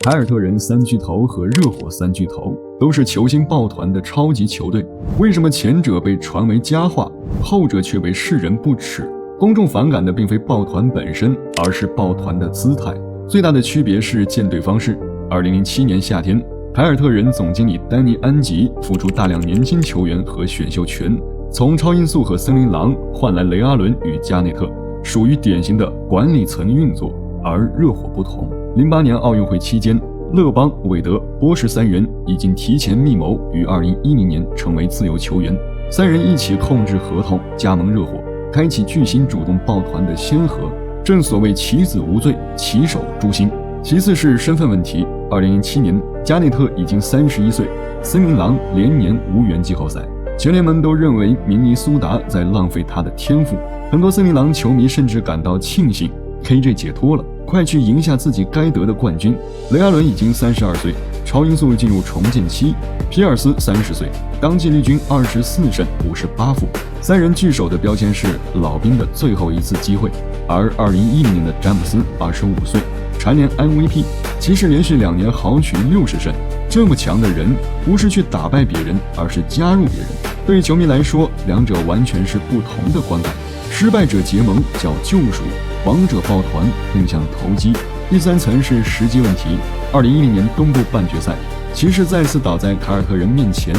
凯尔特人三巨头和热火三巨头都是球星抱团的超级球队，为什么前者被传为佳话，后者却被世人不齿？公众反感的并非抱团本身，而是抱团的姿态。最大的区别是建队方式。2007年夏天，凯尔特人总经理丹尼·安吉付出大量年轻球员和选秀权，从超音速和森林狼换来雷阿伦与加内特，属于典型的管理层运作。而热火不同，08年奥运会期间，勒邦、韦德、波什三人已经提前密谋，于2010年成为自由球员，三人一起控制合同，加盟热火，开启巨星主动抱团的先河。正所谓棋子无罪，棋手诛心。其次是身份问题。2007年，加内特已经31岁，森林狼连年无缘季后赛，全联盟都认为明尼苏达在浪费他的天赋，很多森林狼球迷甚至感到庆幸 KJ 解脱了，快去赢下自己该得的冠军。雷阿伦已经32岁，超音速进入重建期。皮尔斯30岁，当季绿军24胜58负。三人聚首的标签是老兵的最后一次机会。而2010年的詹姆斯25岁，蝉联 MVP， 骑士连续2年豪取60胜。这么强的人，不是去打败别人，而是加入别人。对于球迷来说，两者完全是不同的观感。失败者结盟叫救赎，王者抱团更像投机。第三层是时机问题。2010年东部半决赛，骑士再次倒在凯尔特人面前。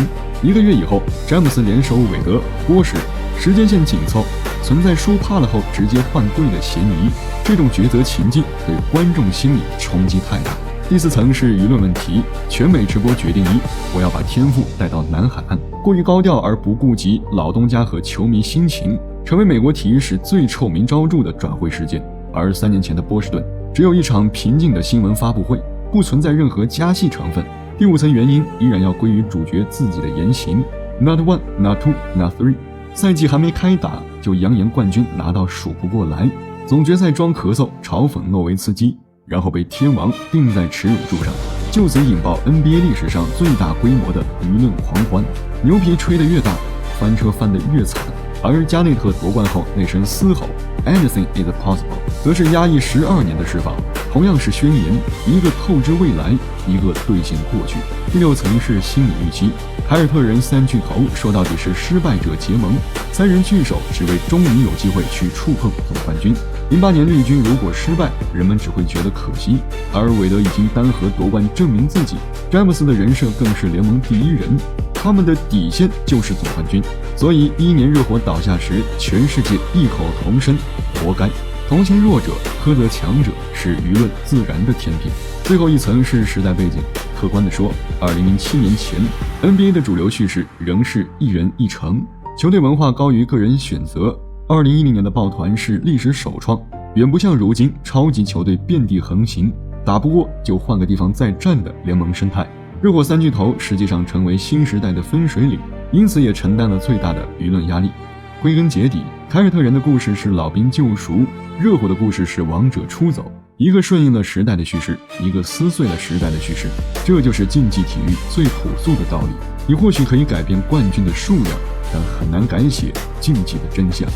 1个月以后，詹姆斯联手韦德、波什，时间线紧凑，存在输怕了后直接换队的嫌疑。这种抉择情境对观众心理冲击太大。第四层是舆论问题。全美直播决定我要把天赋带到南海岸，过于高调而不顾及老东家和球迷心情，成为美国体育史最臭名昭著的转会事件。而3年前的波士顿，只有一场平静的新闻发布会，不存在任何加戏成分。第5层原因依然要归于主角自己的言行。 Not one, not two, not three， 赛季还没开打就扬言冠军拿到数不过来，总决赛装咳嗽嘲讽诺维茨基，然后被天王钉在耻辱柱上，就此引爆 NBA 历史上最大规模的舆论狂欢。牛皮吹得越大，翻车翻得越惨。而加内特夺冠后那声嘶吼 Anything is possible， 则是压抑12年的释放，同样是宣言，一个透支未来，一个兑现过去。第6层是心理预期。凯尔特人三巨头说到底是失败者结盟，三人聚首只为终于有机会去触碰总冠军。08年绿军如果失败，人们只会觉得可惜，而韦德已经单核夺冠证明自己，詹姆斯的人设更是联盟第1人，他们的底线就是总冠军。所以11年热火倒下时，全世界异口同声，活该。同情弱者，苛责强者，是舆论自然的天平。最后一层是时代背景。客观地说，2007年前 NBA 的主流叙事仍是一人一城，球队文化高于个人选择。2010年的抱团是历史首创，远不像如今超级球队遍地横行，打不过就换个地方再战的联盟生态。热火三巨头实际上成为新时代的分水岭，因此也承担了最大的舆论压力。归根结底，凯尔特人的故事是老兵救赎，热火的故事是王者出走，一个顺应了时代的叙事，一个撕碎了时代的叙事。这就是竞技体育最朴素的道理。你或许可以改变冠军的数量，但很难改写竞技的真相。